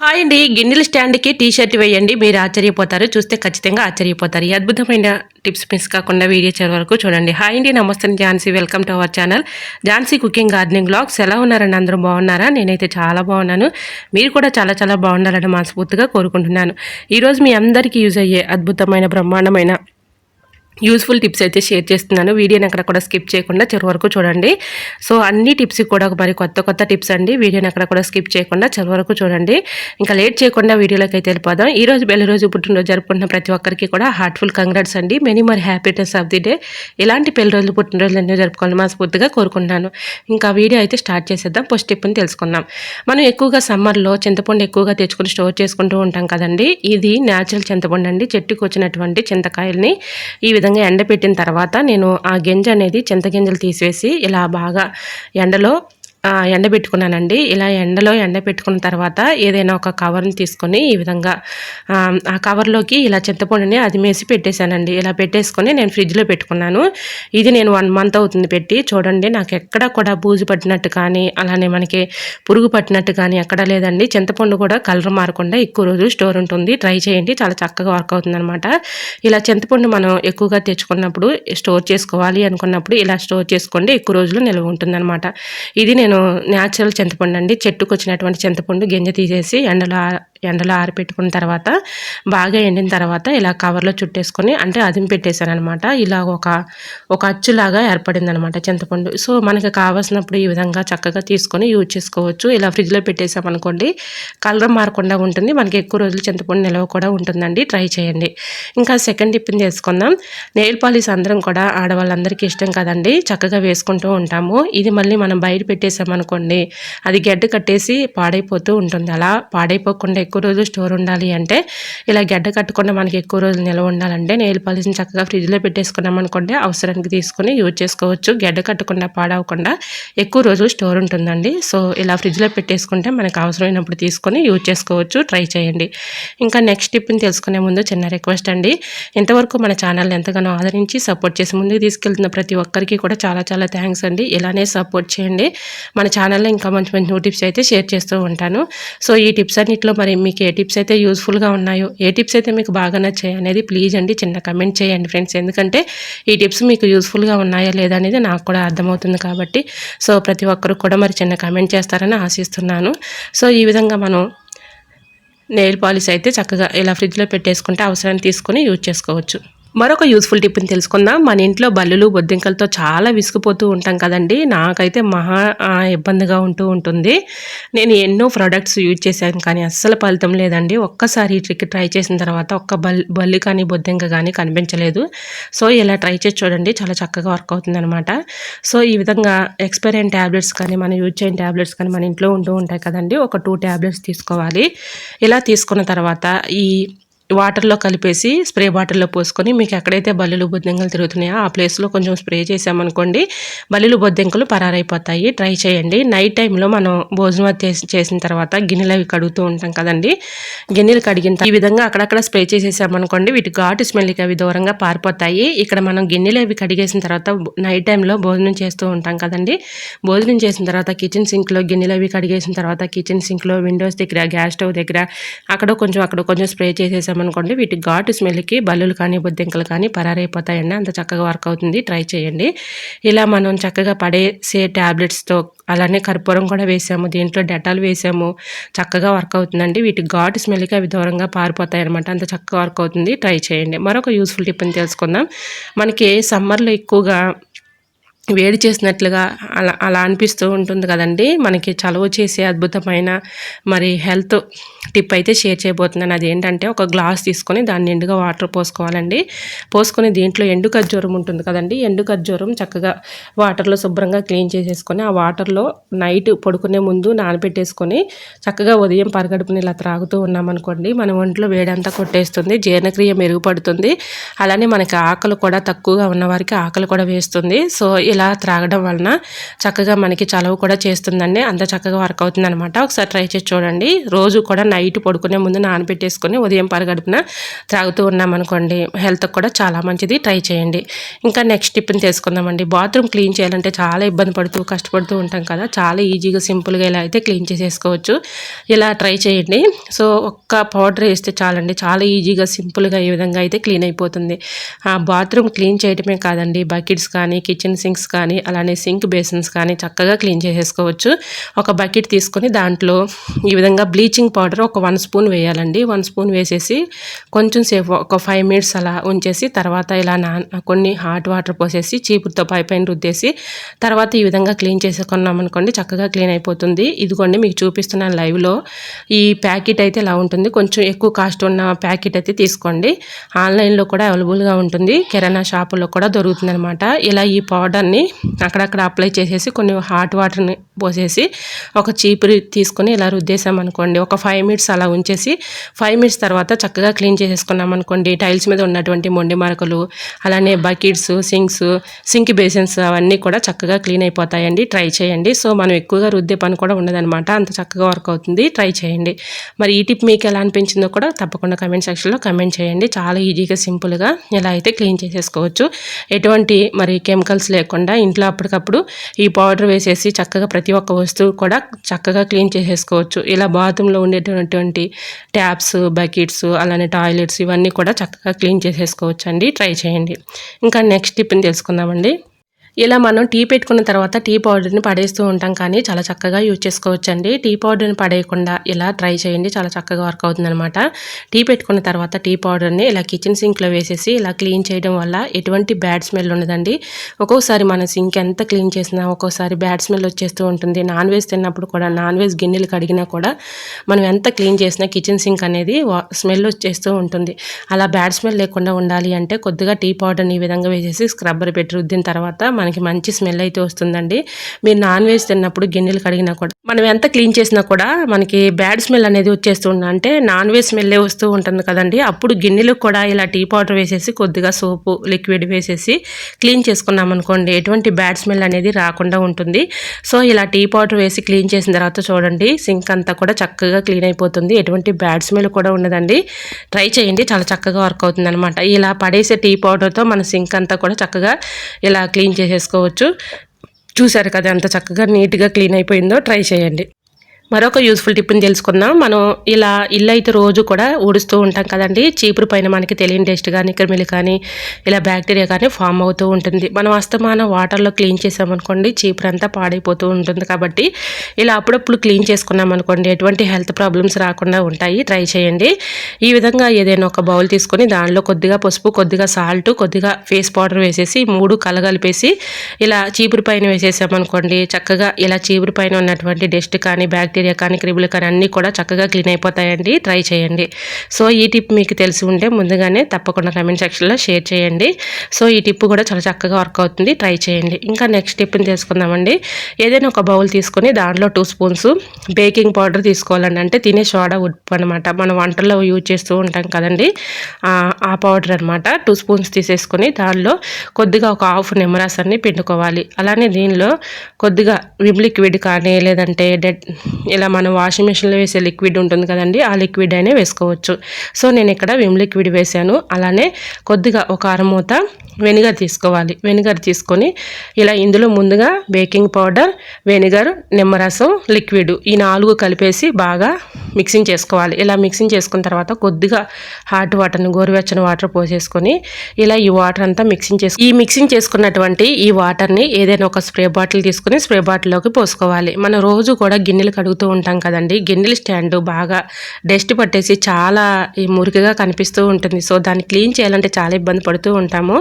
Hi అండి. గిన్నెల స్టాండ్‌కి టీ షర్ట్ వేయండి. మీరు ఆశ్చర్యపోతారు. చూస్తే ఖచ్చితంగా ఆశ్చర్యపోతారు. ఈ అద్భుతమైన టిప్స్ మిస్ కాకుండా వీడియో చివరి వరకు చూడండి. హాయ్ అండి. నమస్తే Jhansi. Welcome to our channel Jhansi cooking gardening vlogs. ఎలా ఉన్నారండి? అందరూ బాగున్నారా? నేనైతే చాలా బాగున్నాను. మీరు కూడా చాలా చాలా బాగుండాలని మనస్ఫూర్తిగా కోరుకుంటున్నాను. ఈరోజు మీ అందరికీ యూజ్ అయ్యే అద్భుతమైన బ్రహ్మాండమైన యూస్ఫుల్ టిప్స్ అయితే షేర్ చేస్తున్నాను. వీడియోని అక్కడ కూడా స్కిప్ చేయకుండా చివరి వరకు చూడండి. సో అన్ని టిప్స్ కూడా మరి కొత్త టిప్స్ అండి. వీడియోని అక్కడ కూడా స్కిప్ చేయకుండా చివరి వరకు చూడండి. ఇంకా లేట్ చేయకుండా వీడియోలోకి అయితే వెళ్ళిపోదాం. ఈరోజు పెళ్లిరోజు పుట్టినరోజు జరుపుకుంటున్న ప్రతి ఒక్కరికి కూడా హార్ట్ఫుల్ కంగ్రాట్స్ అండి. Many more happiness of the day. ఇలాంటి పెళ్లి రోజులు పుట్టినరోజులు ఎన్నో జరుపుకోవాలని మనస్ఫూర్తిగా కోరుకుంటున్నాను. ఇంకా వీడియో అయితే స్టార్ట్ చేసేద్దాం. ఫస్ట్ టిప్ని తెలుసుకుందాం. మనం ఎక్కువగా సమ్మర్లో చింతపండు ఎక్కువగా తెచ్చుకొని స్టోర్ చేసుకుంటూ ఉంటాం కదండి. ఇది న్యాచురల్ చింతపండు అండి. చెట్టుకు వచ్చినటువంటి చింతకాయల్ని ఈ విధంగా ఎండబెట్టిన తర్వాత నేను ఆ గింజ అనేది చింతగింజలు తీసేసి ఇలా బాగా ఎండలో ఎండబెట్టుకున్నానండి. ఇలా ఎండలో ఎండబెట్టుకున్న తర్వాత ఏదైనా ఒక కవర్ని తీసుకొని ఈ విధంగా ఆ కవర్లోకి ఇలా చింతపండుని అదిమేసి పెట్టేశానండి. ఇలా పెట్టేసుకొని నేను ఫ్రిడ్జ్లో పెట్టుకున్నాను. ఇది నేను 1 మంత్ అవుతుంది పెట్టి. చూడండి, నాకు ఎక్కడ కూడా బూజు పట్టినట్టు కానీ అలానే మనకి పురుగు పట్టినట్టు కానీ ఎక్కడ లేదండి. చింతపండు కూడా కలర్ మారకుండా ఎక్కువ రోజులు స్టోర్ ఉంటుంది. ట్రై చేయండి, చాలా చక్కగా వర్క్ అవుతుంది అనమాట. ఇలా చింతపండు మనం ఎక్కువగా తెచ్చుకున్నప్పుడు స్టోర్ చేసుకోవాలి అనుకున్నప్పుడు ఇలా స్టోర్ చేసుకోండి, ఎక్కువ రోజులు నిల్వ ఉంటుందన్నమాట. ఇది నేను న్యాచురల్ చింతపండు అండి. చెట్టుకు వచ్చినటువంటి చింతపండు గింజ తీసేసి ఎండలో ఆరిపెట్టుకున్న తర్వాత బాగా ఎండిన తర్వాత ఇలా కవర్లో చుట్టేసుకొని అంటే అదిమి పెట్టేశాను అనమాట. ఇలా ఒక అచ్చులాగా ఏర్పడింది అనమాట చింతపండు. సో మనకి కావాల్సినప్పుడు ఈ విధంగా చక్కగా తీసుకొని యూజ్ చేసుకోవచ్చు. ఇలా ఫ్రిడ్జ్లో పెట్టేసామనుకోండి, కలర్ మారకుండా ఉంటుంది. మనకి ఎక్కువ రోజులు చింతపండు నిల్వ కూడా ఉంటుందండి. ట్రై చేయండి. ఇంకా సెకండ్ టిప్ని తెలుసుకుందాం. నెయిల్ పాలిష్ అందరం కూడా ఆడవాళ్ళందరికీ ఇష్టం కదండి. చక్కగా వేసుకుంటూ ఉంటాము. ఇది మళ్ళీ మనం బయట పెట్టేసామనుకోండి, అది గడ్డ కట్టేసి పాడైపోతూ ఉంటుంది. అలా పాడైపోకుండా ఎక్కువ రోజులు స్టోర్ ఉండాలి అంటే, ఇలా గడ్డ కట్టకుండా మనకి ఎక్కువ రోజులు నిల్వ ఉండాలంటే నెయిల్ పాలిష్ని చక్కగా ఫ్రిడ్జ్లో పెట్టేసుకున్నాం అనుకోండి, అవసరానికి తీసుకొని యూజ్ చేసుకోవచ్చు. గడ్డ కట్టకుండా పాడవకుండా ఎక్కువ రోజులు స్టోర్ ఉంటుందండి. సో ఇలా ఫ్రిడ్జ్లో పెట్టేసుకుంటే మనకు అవసరమైనప్పుడు తీసుకొని యూజ్ చేసుకోవచ్చు. ట్రై చేయండి. ఇంకా నెక్స్ట్ టిప్ని తెలుసుకునే ముందు చిన్న రిక్వెస్ట్ అండి. ఇంతవరకు మన ఛానల్ని ఎంతగానో ఆదరించి సపోర్ట్ చేసి ముందుకు తీసుకెళ్తున్న ప్రతి ఒక్కరికి కూడా చాలా చాలా థ్యాంక్స్ అండి. ఇలానే సపోర్ట్ చేయండి. మన ఛానల్లో ఇంకా మంచి మంచి న్యూ టిప్స్ అయితే షేర్ చేస్తూ ఉంటాను. సో ఈ టిప్స్ అన్నింటిలో మరి మీకు ఏ టిప్స్ అయితే యూస్ఫుల్గా ఉన్నాయో, ఏ టిప్స్ అయితే మీకు బాగా నచ్చాయి అనేది ప్లీజ్ అండి చిన్న కమెంట్ చేయండి ఫ్రెండ్స్. ఎందుకంటే ఈ టిప్స్ మీకు యూస్ఫుల్గా ఉన్నాయా లేదా అనేది నాకు కూడా అర్థమవుతుంది కాబట్టి. సో ప్రతి ఒక్కరు కూడా మరి చిన్న కమెంట్ చేస్తారని ఆశిస్తున్నాను. సో ఈ విధంగా మనం నెయిల్ పాలిష్ అయితే చక్కగా ఇలా ఫ్రిడ్జ్లో పెట్టేసుకుంటే అవసరాన్ని తీసుకొని యూజ్ చేసుకోవచ్చు. మరొక యూస్ఫుల్ టిప్ని తెలుసుకుందాం. మన ఇంట్లో బల్లులు బొద్దింకలతో చాలా విసిగిపోతూ ఉంటాం కదండి. నాకైతే మహా ఇబ్బందిగా ఉంటూ ఉంటుంది. నేను ఎన్నో ప్రోడక్ట్స్ యూజ్ చేశాను కానీ అస్సలు ఫలితం లేదండి. ఒక్కసారి ఈ ట్రిక్ ట్రై చేసిన తర్వాత ఒక్క బల్లి కానీ బొద్దింక కానీ కనిపించలేదు. సో ఇలా ట్రై చేసి చూడండి, చాలా చక్కగా వర్క్ అవుతుంది అనమాట. సో ఈ విధంగా ఎక్స్పైర్ అయిన ట్యాబ్లెట్స్ కానీ మనం యూజ్ చేయని ట్యాబ్లెట్స్ కానీ మన ఇంట్లో ఉంటూ ఉంటాయి కదండి. ఒక 2 ట్యాబ్లెట్స్ తీసుకోవాలి. ఇలా తీసుకున్న తర్వాత ఈ వాటర్లో కలిపేసి స్ప్రే బాటిల్లో పోసుకొని మీకు ఎక్కడైతే బల్లులు బొద్దింకలు తిరుగుతున్నాయో ఆ ప్లేస్లో కొంచెం స్ప్రే చేసామనుకోండి, బల్లులు బొద్దింకలు పరారైపోతాయి. ట్రై చేయండి. నైట్ టైంలో మనం భోజనం చేసిన తర్వాత గిన్నెలు అవి కడుగుతూ ఉంటాం కదండి. గిన్నెలు కడిగిన ఈ విధంగా అక్కడక్కడ స్ప్రే చేసేసామనుకోండి, వీటి ఘాటు స్మెల్కి అవి దూరంగా పారిపోతాయి. ఇక్కడ మనం గిన్నెలు అవి కడిగేసిన తర్వాత నైట్ టైంలో భోజనం చేస్తూ ఉంటాం కదండి. భోజనం చేసిన తర్వాత కిచెన్ సింక్లో గిన్నెలు అవి కడిగేసిన తర్వాత కిచెన్ సింక్లో విండోస్ దగ్గర గ్యాస్ స్టవ్ దగ్గర అక్కడ కొంచెం స్ప్రే చేసేసామనుకోండి, వీటి ఘాటు స్మెల్కి బల్లులు కానీ బొద్దింకలు కానీ పరారైపోతాయండి. అంత చక్కగా వర్క్ అవుతుంది. ట్రై చేయండి. ఇలా మనం చక్కగా పడేసే ట్యాబ్లెట్స్తో అలానే కర్పూరం కూడా వేసాము, దీంట్లో డెటాల్ వేసాము, చక్కగా వర్క్ అవుతుందండి. వీటి ఘాటు స్మెల్కి అవి దూరంగా పారిపోతాయి అనమాట. అంత చక్కగా వర్క్ అవుతుంది. ట్రై చేయండి. మరొక యూస్ఫుల్ టిప్ అని తెలుసుకుందాం. మనకి సమ్మర్లో ఎక్కువగా వేడి చేసినట్లుగా అలా అనిపిస్తూ ఉంటుంది కదండి. మనకి చలువ చేసే అద్భుతమైన మరి హెల్త్ టిప్ అయితే షేర్ చేయబోతున్నాను. అదేంటంటే ఒక గ్లాస్ తీసుకొని దాన్ని నిండుగా వాటర్ పోసుకోవాలండి. పోసుకొని దీంట్లో ఎండు ఖర్జూరం ఉంటుంది కదండి. ఎండు ఖర్జూరం చక్కగా వాటర్లో శుభ్రంగా క్లీన్ చేసేసుకొని ఆ వాటర్లో నైట్ పడుకునే ముందు నానబెట్టేసుకొని చక్కగా ఉదయం పరగడుపుని ఇలా త్రాగుతూ ఉన్నామనుకోండి, మన ఒంట్లో వేడంతా కొట్టేస్తుంది, జీర్ణక్రియ మెరుగుపడుతుంది. అలానే మనకి ఆకలి కూడా తక్కువగా ఉన్నవారికి ఆకలి కూడా వేస్తుంది. సో ఇలా త్రాగడం వలన చక్కగా మనకి చలవ కూడా చేస్తుందండి. అంత చక్కగా వర్క్ అవుతుంది అనమాట. ఒకసారి ట్రై చేసి చూడండి. రోజు కూడా నైట్ పడుకునే ముందు నానబెట్టేసుకొని ఉదయం పరగడుపున త్రాగుతూ ఉన్నామనుకోండి హెల్త్కి కూడా చాలా మంచిది. ట్రై చేయండి. ఇంకా నెక్స్ట్ టిప్ని తెలుసుకుందామండి. బాత్రూమ్ క్లీన్ చేయాలంటే చాలా ఇబ్బంది పడుతూ కష్టపడుతూ ఉంటాం కదా. చాలా ఈజీగా సింపుల్గా ఇలా అయితే క్లీన్ చేసేసుకోవచ్చు. ఇలా ట్రై చేయండి. సో ఒక్క పౌడర్ వేస్తే చాలండి, చాలా ఈజీగా సింపుల్గా ఈ విధంగా అయితే క్లీన్ అయిపోతుంది. బాత్రూమ్ క్లీన్ చేయడమే కాదండి, బకెట్స్ కానీ కిచెన్ సింక్స్ కానీ అలానే సింక్ బేసిన్స్ కానీ చక్కగా క్లీన్ చేసేసుకోవచ్చు. ఒక బకెట్ తీసుకొని దాంట్లో ఈ విధంగా బ్లీచింగ్ పౌడర్ ఒక 1 స్పూన్ వేయాలండి. 1 స్పూన్ వేసేసి కొంచెం సేపు ఒక 5 మినిట్స్ అలా ఉంచేసి తర్వాత ఇలా కొన్ని హాట్ వాటర్ పోసేసి చీపురుతో పైన రుద్దేసి తర్వాత ఈ విధంగా క్లీన్ చేసుకున్నాం అనుకోండి చక్కగా క్లీన్ అయిపోతుంది. ఇదిగోండి మీకు చూపిస్తున్నాను లైవ్లో. ఈ ప్యాకెట్ అయితే ఇలా ఉంటుంది. కొంచెం ఎక్కువ కాస్ట్ ఉన్న ప్యాకెట్ అయితే తీసుకోండి. ఆన్లైన్లో కూడా అవైలబుల్గా ఉంటుంది, కిరాణా షాపుల్లో కూడా దొరుకుతుంది అనమాట. ఇలా ఈ పౌడర్ని అక్కడక్కడ అప్లై చేసేసి కొన్ని హాట్ వాటర్ని పోసేసి ఒక చీపురు తీసుకొని ఇలా రుద్దేసామనుకోండి. ఒక 5 మినిట్స్ అలా ఉంచేసి 5 మినిట్స్ తర్వాత చక్కగా క్లీన్ చేసేసుకున్నాం అనుకోండి. టైల్స్ మీద ఉన్నటువంటి మొండి మరకలు అలానే బకెట్స్ సింక్ బేసిన్స్ అవన్నీ కూడా చక్కగా క్లీన్ అయిపోతాయండి. ట్రై చేయండి. సో మనం ఎక్కువగా రుద్దే పని కూడా ఉండదన్నమాట. అంత చక్కగా వర్క్ అవుతుంది. ట్రై చేయండి. మరి ఈ టిప్ మీకు ఎలా అనిపించిందో కూడా తప్పకుండా కమెంట్ సెక్షన్లో కమెంట్ చేయండి. చాలా ఈజీగా సింపుల్గా ఎలా అయితే క్లీన్ చేసేసుకోవచ్చు. ఎటువంటి మరి కెమికల్స్ లేకుండా ఇంట్లో అప్పటికప్పుడు ఈ పౌడర్ వేసేసి చక్కగా ప్రతి ఒక్క వస్తువు కూడా చక్కగా క్లీన్ చేసేసుకోవచ్చు. ఇలా బాత్రూంలో ఉండేటటువంటి ట్యాప్స్ బకెట్స్ అలానే టాయిలెట్స్ ఇవన్నీ కూడా చక్కగా క్లీన్ చేసేసుకోవచ్చు అండి. ట్రై చేయండి. ఇంకా నెక్స్ట్ టిప్ని తెలుసుకుందామండి. ఇలా మనం టీ పెట్టుకున్న తర్వాత టీ పౌడర్ని పడేస్తూ ఉంటాం, కానీ చాలా చక్కగా యూజ్ చేసుకోవచ్చు అండి. టీ పౌడర్ని పడేయకుండా ఇలా ట్రై చేయండి, చాలా చక్కగా వర్క్ అవుతుంది అనమాట. టీ పెట్టుకున్న తర్వాత టీ పౌడర్ని ఇలా కిచెన్ సింక్లో వేసేసి ఇలా క్లీన్ చేయడం వల్ల ఎటువంటి బ్యాడ్ స్మెల్ ఉండదండి. ఒక్కోసారి మన సింక్ ఎంత క్లీన్ చేసినా ఒక్కోసారి బ్యాడ్ స్మెల్ వచ్చేస్తూ ఉంటుంది. నాన్ వెజ్ తిన్నప్పుడు కూడా నాన్ వెజ్ గిన్నెలు కడిగినా కూడా మనం ఎంత క్లీన్ చేసినా కిచెన్ సింక్ అనేది స్మెల్ వచ్చేస్తూ ఉంటుంది. అలా బ్యాడ్ స్మెల్ లేకుండా ఉండాలి అంటే కొద్దిగా టీ పౌడర్ని ఈ విధంగా వేసేసి స్క్రబ్బర్ పెట్టి రుద్దిన తర్వాత మనకి మంచి స్మెల్ అయితే వస్తుందండి. మీరు నాన్ వెజ్ తిన్నప్పుడు గిన్నెలు కడిగినా కూడా మనం ఎంత క్లీన్ చేసినా కూడా మనకి బ్యాడ్ స్మెల్ అనేది వచ్చేస్తుంది. అంటే నాన్ వెజ్ స్మెల్లే వస్తూ ఉంటుంది కదండి. అప్పుడు గిన్నెలకు కూడా ఇలా టీ పౌడర్ వేసేసి కొద్దిగా సోపు లిక్విడ్ వేసేసి క్లీన్ చేసుకున్నాం అనుకోండి ఎటువంటి బ్యాడ్ స్మెల్ అనేది రాకుండా ఉంటుంది. సో ఇలా టీ పౌడర్ వేసి క్లీన్ చేసిన తర్వాత చూడండి సింక్ అంతా కూడా చక్కగా క్లీన్ అయిపోతుంది. ఎటువంటి బ్యాడ్ స్మెల్ కూడా ఉండదండి. ట్రై చేయండి, చాలా చక్కగా వర్క్ అవుతుంది అనమాట. ఇలా పడేసే టీ పౌడర్తో మన సింక్ అంతా కూడా చక్కగా ఇలా క్లీన్ చేసేసుకోవచ్చు. చూసారు కదా ఎంత చక్కగా నీట్గా క్లీన్ అయిపోయిందో. ట్రై చేయండి. మరొక యూస్ఫుల్ టిప్ని తెలుసుకుందాం. మనం ఇలా ఇల్లు అయితే రోజు కూడా ఊడుస్తూ ఉంటాం కదండి. చీపురు పైన మనకి తెలియని డస్ట్ కానీ క్రిమిలు కానీ ఇలా బ్యాక్టీరియా కానీ ఫామ్ అవుతూ ఉంటుంది. మనం అస్తమానం వాటర్లో క్లీన్ చేసామనుకోండి చీపురు అంతా పాడైపోతూ ఉంటుంది. కాబట్టి ఇలా అప్పుడప్పుడు క్లీన్ చేసుకున్నాం అనుకోండి ఎటువంటి హెల్త్ ప్రాబ్లమ్స్ రాకుండా ఉంటాయి. ట్రై చేయండి. ఈ విధంగా ఏదైనా ఒక బౌల్ తీసుకొని దానిలో కొద్దిగా పసుపు కొద్దిగా సాల్ట్ కొద్దిగా ఫేస్ పౌడర్ వేసేసి 3 కలగలిపేసి ఇలా చీపురు పైన వేసేసామనుకోండి చక్కగా ఇలా చీపురు పైన ఉన్నటువంటి డస్ట్ కానీ బ్యాక్టీరియా కానీ క్రిములు కానీ అన్నీ కూడా చక్కగా క్లీన్ అయిపోతాయండి. ట్రై చేయండి. సో ఈ టిప్ మీకు తెలిసి ఉంటే ముందుగానే తప్పకుండా కమెంట్ సెక్షన్లో షేర్ చేయండి. సో ఈ టిప్ కూడా చాలా చక్కగా వర్క్ అవుతుంది. ట్రై చేయండి. ఇంకా నెక్స్ట్ టిప్ని తెలుసుకుందామండి. ఏదైనా ఒక బౌల్ తీసుకొని దాంట్లో 2 స్పూన్స్ బేకింగ్ పౌడర్ తీసుకోవాలండి. అంటే తినే సోడా ఉప్పు అనమాట. మనం వంటల్లో యూజ్ చేస్తూ ఉంటాం కదండి, ఆ పౌడర్ అనమాట. 2 స్పూన్స్ తీసేసుకొని దానిలో కొద్దిగా ఒక హాఫ్ నిమ్మరసాన్ని పిండుకోవాలి. అలానే దీనిలో కొద్దిగా విమ్ లిక్విడ్ కానీ లేదంటే ఇలా మనం వాషింగ్ మిషన్లో వేసే లిక్విడ్ ఉంటుంది కదండి, ఆ లిక్విడ్ అయినా వేసుకోవచ్చు. సో నేను ఇక్కడ విమ్ లిక్విడ్ వేసాను. అలానే కొద్దిగా ఒక అరమూత వెనిగర్ తీసుకోవాలి. వెనిగర్ తీసుకొని ఇలా ఇందులో ముందుగా బేకింగ్ పౌడర్ వెనిగర్ నిమ్మరసం లిక్విడ్ ఈ 4 కలిపేసి బాగా మిక్సింగ్ చేసుకోవాలి. ఇలా మిక్సింగ్ చేసుకున్న తర్వాత కొద్దిగా హాట్ వాటర్ని గోరువెచ్చని వాటర్ పోసేసుకొని ఇలా ఈ వాటర్ అంతా మిక్సింగ్ చేసుకున్నటువంటి ఈ వాటర్ని ఏదైనా ఒక స్ప్రే బాటిల్ తీసుకుని స్ప్రే బాటిల్లోకి పోసుకోవాలి. మనం రోజు కూడా గిన్నెలు కడుగుతూ ఉంటాం కదండి. గిన్నెల స్టాండ్ బాగా డస్ట్ పట్టేసి చాలా మురికిగా కనిపిస్తూ ఉంటుంది. సో దాన్ని క్లీన్ చేయాలంటే చాలా ఇబ్బంది పడుతూ ఉంటాము.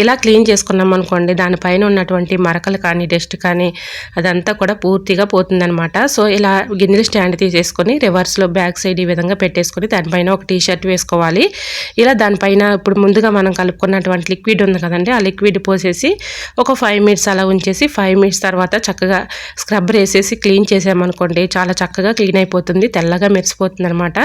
ఇలా క్లీన్ చేసుకున్నాం అనుకోండి దానిపైన ఉన్నటువంటి మరకలు కానీ డస్ట్ కానీ అదంతా కూడా పూర్తిగా పోతుందనమాట. సో ఇలా గిన్నెల స్టాండ్ తీసేసుకొని రివర్స్లో బ్యాక్ సైడ్ ఈ విధంగా పెట్టేసుకొని దానిపైన ఒక టీ షర్ట్ వేసుకోవాలి. ఇలా దానిపైన ఇప్పుడు ముందుగా మనం కలుపుకున్నటువంటి లిక్విడ్ ఉంది కదండి, ఆ లిక్విడ్ పోసేసి ఒక 5 మినిట్స్ అలా ఉంచేసి 5 మినిట్స్ తర్వాత చక్కగా స్క్రబ్బర్ వేసేసి క్లీన్ చేసామనుకోండి చాలా చక్కగా క్లీన్ అయిపోతుంది, తెల్లగా మెరిసిపోతుంది అనమాట.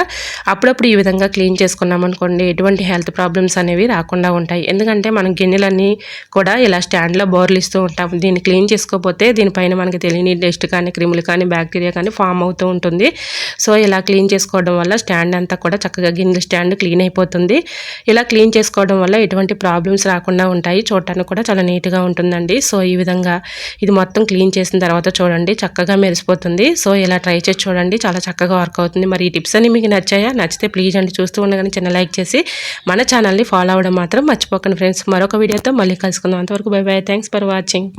అప్పుడప్పుడు ఈ విధంగా క్లీన్ చేసుకున్నాం అనుకోండి ఎటువంటి హెల్త్ ప్రాబ్లమ్స్ అనేవి రాకుండా ఉంటాయి. ఎందుకంటే మనం గిన్నెలన్నీ కూడా ఇలా స్టాండ్లో బోర్లిస్తూ ఉంటాం. దీన్ని క్లీన్ చేసుకోకపోతే దీనిపైన మనకి తెలియని డస్ట్ కానీ క్రిములు కానీ బ్యాక్టీరియా కానీ ఫామ్ అవుతూ ఉంటుంది. సో ఇలా క్లీన్ చేసుకోవడం వల్ల స్టాండ్ అంతా కూడా చక్కగా గిన్నెల స్టాండ్ క్లీన్ అయిపోతుంది. ఇలా క్లీన్ చేసుకోవడం వల్ల ఎటువంటి ప్రాబ్లమ్స్ రాకుండా ఉంటాయి, చూడటానికి కూడా చాలా నీట్గా ఉంటుందండి. సో ఈ విధంగా ఇది మొత్తం క్లీన్ చేసిన తర్వాత చూడండి చక్కగా మెరిసిపోతుంది. సో ఇలా ట్రై చేసి చూడండి, చాలా చక్కగా వర్క్ అవుతుంది. మరి ఈ టిప్స్ అన్ని మీకు నచ్చాయా? నచ్చితే ప్లీజ్ అండి చూస్తూ ఉండగానే చిన్న లైక్ చేసి మన ఛానల్ని ఫాలో అవ్వడం మాత్రం మర్చిపోకండి ఫ్రెండ్స్. మరొక వీడియోతో మళ్ళీ కలుసుకుందాం. అంతవరకు by by. Thanks for watching.